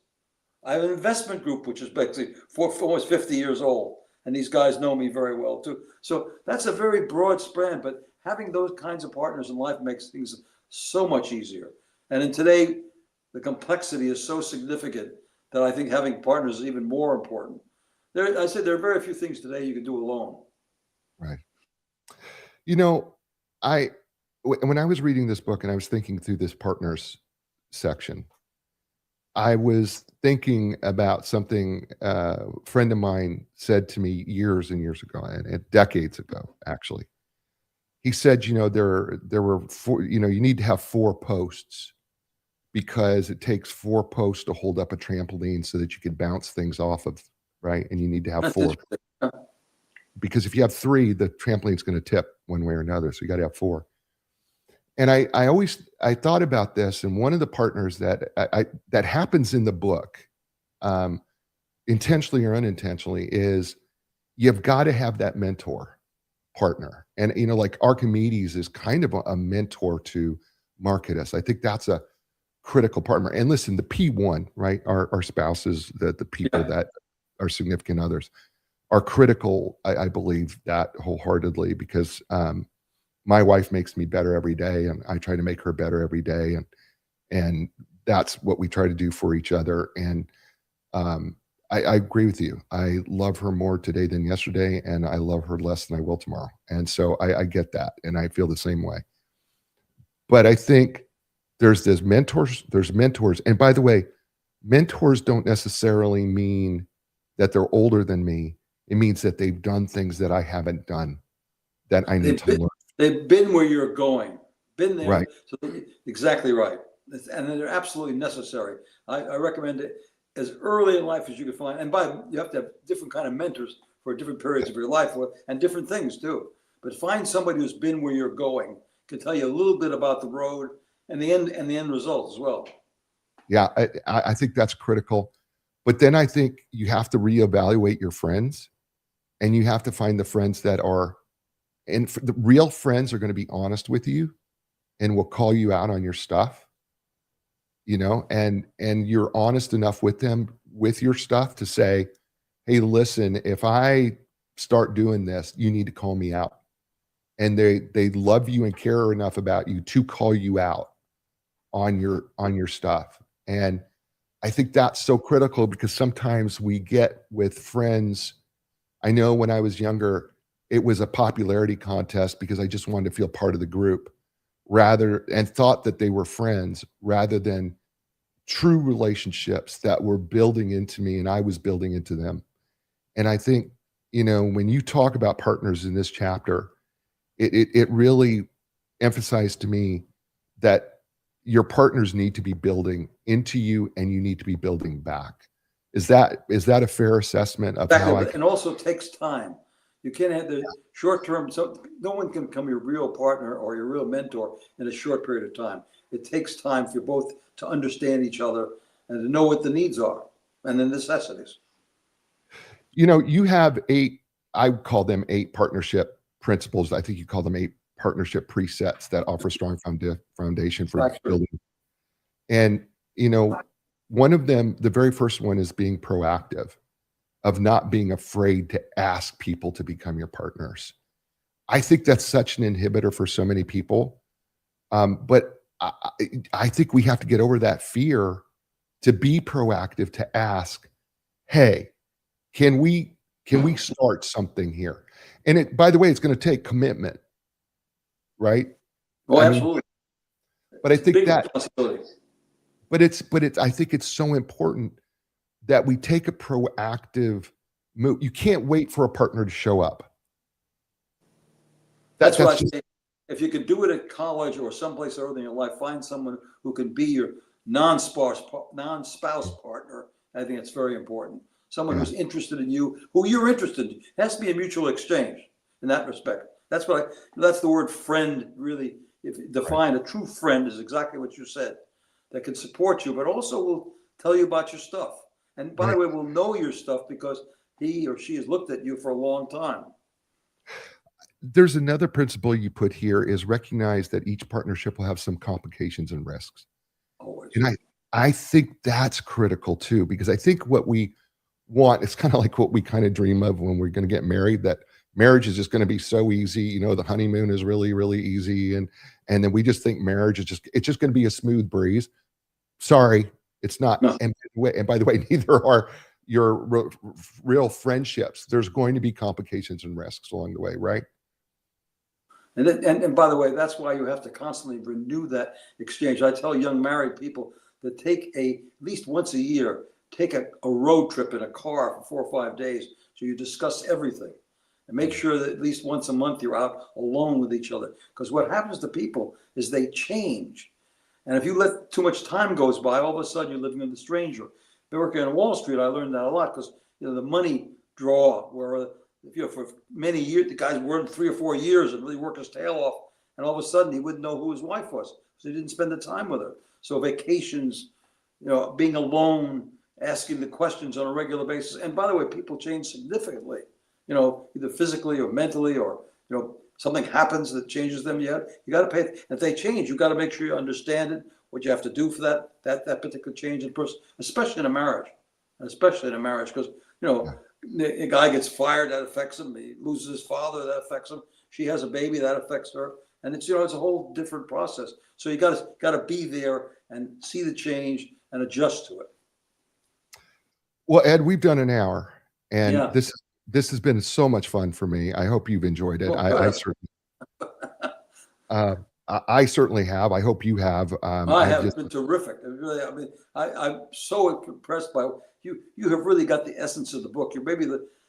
I have an investment group, which is basically for almost 50 years old. And these guys know me very well too. So that's a very broad span, but having those kinds of partners in life makes things so much easier. And in today, the complexity is so significant that I think having partners is even more important. I said there are very few things today you can do alone. Right. When I was reading this book and I was thinking through this partners section, I was thinking about something a friend of mine said to me years and years ago, and decades ago, actually. He said, there were four, you need to have 4 posts because it takes 4 posts to hold up a trampoline so that you can bounce things off of, right? And you need to have 4. Because if you have 3, the trampoline's going to tip one way or another. So you got to have 4. And I thought about this, and one of the partners that happens in the book, intentionally or unintentionally, is you've got to have that mentor partner. And like Archimedes is kind of a mentor to Marketus. I think that's a critical partner. And listen, the P1, right? Our spouses, the people that are significant others, are critical. I believe that wholeheartedly because my wife makes me better every day, and I try to make her better every day, and that's what we try to do for each other. And I agree with you. I love her more today than yesterday, and I love her less than I will tomorrow. And so I get that, and I feel the same way. But I think there's mentors, and by the way, mentors don't necessarily mean that they're older than me. It means that they've done things that I haven't done that I need to learn. They've been where you're going, been there. Right. So exactly right. And they're absolutely necessary. I recommend it as early in life as you can find. And you have to have different kind of mentors for different periods of your life and different things too. But find somebody who's been where you're going, can tell you a little bit about the road and the end result as well. Yeah, I think that's critical. But then I think you have to reevaluate your friends, and you have to find the friends that are, and the real friends are going to be honest with you and will call you out on your stuff, and you're honest enough with them, with your stuff, to say, hey, listen, if I start doing this, you need to call me out. And they love you and care enough about you to call you out on your stuff. And I think that's so critical, because sometimes we get with friends I know when I was younger, it was a popularity contest because I just wanted to feel part of the group and thought that they were friends rather than true relationships that were building into me and I was building into them. And I think, when you talk about partners in this chapter, it really emphasized to me that your partners need to be building into you and you need to be building back. Is that a fair assessment of how Exactly, and also takes time. You can't have the short term. So no one can become your real partner or your real mentor in a short period of time. It takes time for you both to understand each other and to know what the needs are and the necessities. You have I call them 8 partnership principles. I think you call them 8 partnership presets that offer strong foundation for Actually, building. And, one of them, the very first one, is being proactive, of not being afraid to ask people to become your partners. I think that's such an inhibitor for so many people. But I think we have to get over that fear to be proactive, to ask, hey, can we start something here? And by the way, it's going to take commitment, right? oh, I mean, absolutely. but I It's a think big that, responsibility. I think it's so important that we take a proactive move. You can't wait for a partner to show up. That's what I That's just, say. If you could do it at college or someplace early in your life, find someone who can be your non-spouse partner. I think it's very important. Someone yeah, who's interested in you, who you're interested in. It has to be a mutual exchange in that respect. That's the word friend really. If you define a true friend is exactly what you said, that can support you, but also will tell you about your stuff. And by the right. way, will know your stuff because he or she has looked at you for a long time. There's another principle you put here is recognize that each partnership will have some complications and risks. Always. And I think that's critical too, because I think what we want, it's kind of like what we kind of dream of when we're going to get married, that marriage is just going to be so easy. The honeymoon is really, really easy. And then we just think marriage is it's just going to be a smooth breeze. Sorry, it's not. No. And by the way, neither are your real friendships. There's going to be complications and risks along the way, right? And by the way, that's why you have to constantly renew that exchange. I tell young married people that at least once a year, take a road trip in a car for 4 or 5 days. So you discuss everything and make sure that at least once a month you're out alone with each other. Because what happens to people is they change. And if you let too much time goes by, all of a sudden you're living with a stranger. Working on Wall Street, I learned that a lot because the money draw where for many years, the guy's worked 3 or 4 years and really worked his tail off. And all of a sudden he wouldn't know who his wife was. So he didn't spend the time with her. So vacations, being alone, asking the questions on a regular basis. And by the way, people change significantly, either physically or mentally, or, something happens that changes them. You got to pay. If they change, you got to make sure you understand it, what you have to do for that particular change in person, especially in a marriage, because, a guy gets fired, that affects him. He loses his father, that affects him. She has a baby, that affects her. And it's a whole different process. So you got to be there and see the change and adjust to it. Well, Ed, we've done an hour, and Yeah. this has been so much fun for me. I hope you've enjoyed it. Well, I certainly have. I hope you have. I have been terrific. I'm so impressed by you. You have really got the essence of the book.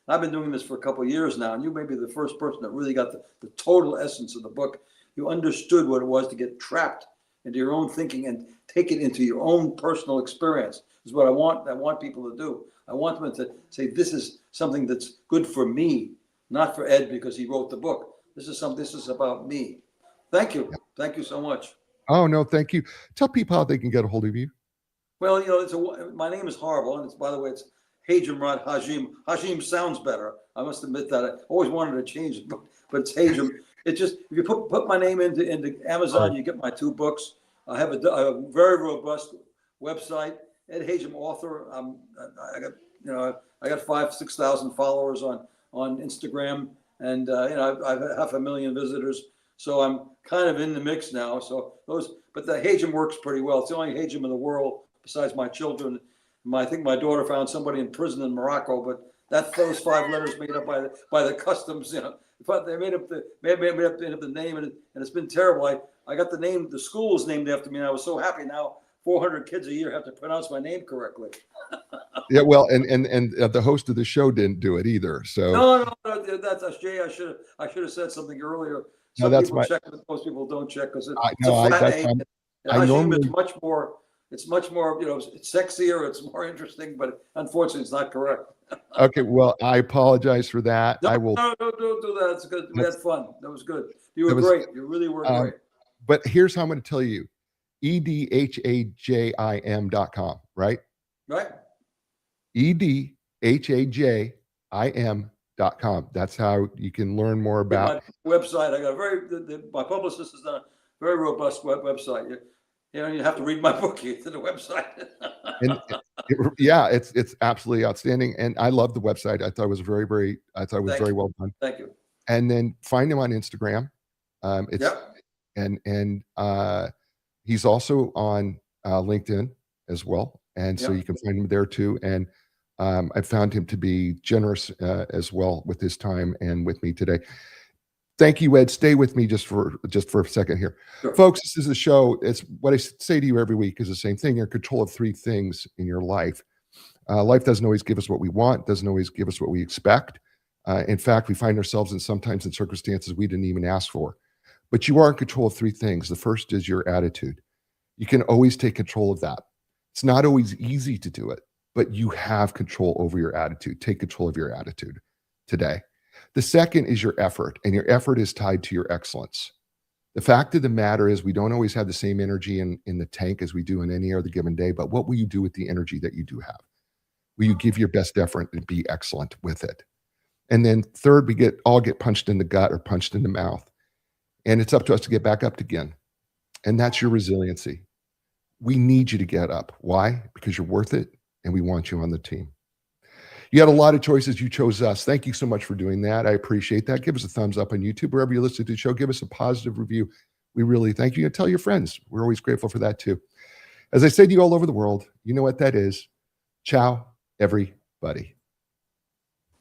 I've been doing this for a couple of years now, and you may be the first person that really got the total essence of the book. You understood what it was to get trapped into your own thinking and take it into your own personal experience. Is what I want people to do. I want them to say, this is something that's good for me, not for Ed because he wrote the book. This is about me. Thank you. Thank you so much. Oh, no, thank you. Tell people how they can get a hold of you. Well, my name is horrible, and by the way, it's Hajim Hajim. Hajim sounds better. I must admit that. I always wanted to change it, but it's Hajim. It's just, if you put my name into Amazon, you get my 2 books. I have a very robust website. Ed Hajim author. I got 5,000-6,000 followers on Instagram, and I've 500,000 visitors. So I'm kind of in the mix now. But the Hajim works pretty well. It's the only Hajim in the world besides my children. I think my daughter found somebody in prison in Morocco, but That's those 5 letters made up by the customs, but they made up the name, and it's been terrible. I got the school's named after me, and I was so happy. Now 400 kids a year have to pronounce my name correctly. Yeah, well, and the host of the show didn't do it either. So No, that's Jay. I should have said something earlier. No, Some people check, but most people don't check because it's a flat name. And Hajim normally, is much more. It's much more, it's sexier. It's more interesting, but unfortunately, it's not correct. okay. Well, I apologize for that. No, I will. no, don't do that. It's good. We had fun. That was good. You were great. You really were great. But here's how I'm going to tell you: edhajim.com, right? Right. edhajim.com. That's how you can learn more about my website. I got my publicist has done a very robust website. You have to read my book to the website. And yeah, it's absolutely outstanding, and I love the website. I thought it was very well done. Thank you. And then find him on Instagram. Yep. And he's also on LinkedIn as well, and so you can find him there too. And I found him to be generous as well with his time and with me today. Thank you, Ed. Stay with me just for a second here. Sure. Folks, this is a show. It's what I say to you every week is the same thing. You're in control of 3 things in your life. Life doesn't always give us what we want, doesn't always give us what we expect. In fact, we find ourselves sometimes in circumstances we didn't even ask for. But you are in control of 3 things. The first is your attitude. You can always take control of that. It's not always easy to do it, but you have control over your attitude. Take control of your attitude today. The second is your effort, and your effort is tied to your excellence. The fact of the matter is we don't always have the same energy in the tank as we do in any other given day, but what will you do with the energy that you do have? Will you give your best effort and be excellent with it? And then third, we all get punched in the gut or punched in the mouth. And it's up to us to get back up again. And that's your resiliency. We need you to get up. Why? Because you're worth it, and we want you on the team. You had a lot of choices. You chose us. Thank you so much for doing that. I appreciate that. Give us a thumbs up on YouTube. Wherever you listen to the show, give us a positive review. We really thank you. And tell your friends. We're always grateful for that too. As I say to you all over the world, you know what that is. Ciao, everybody.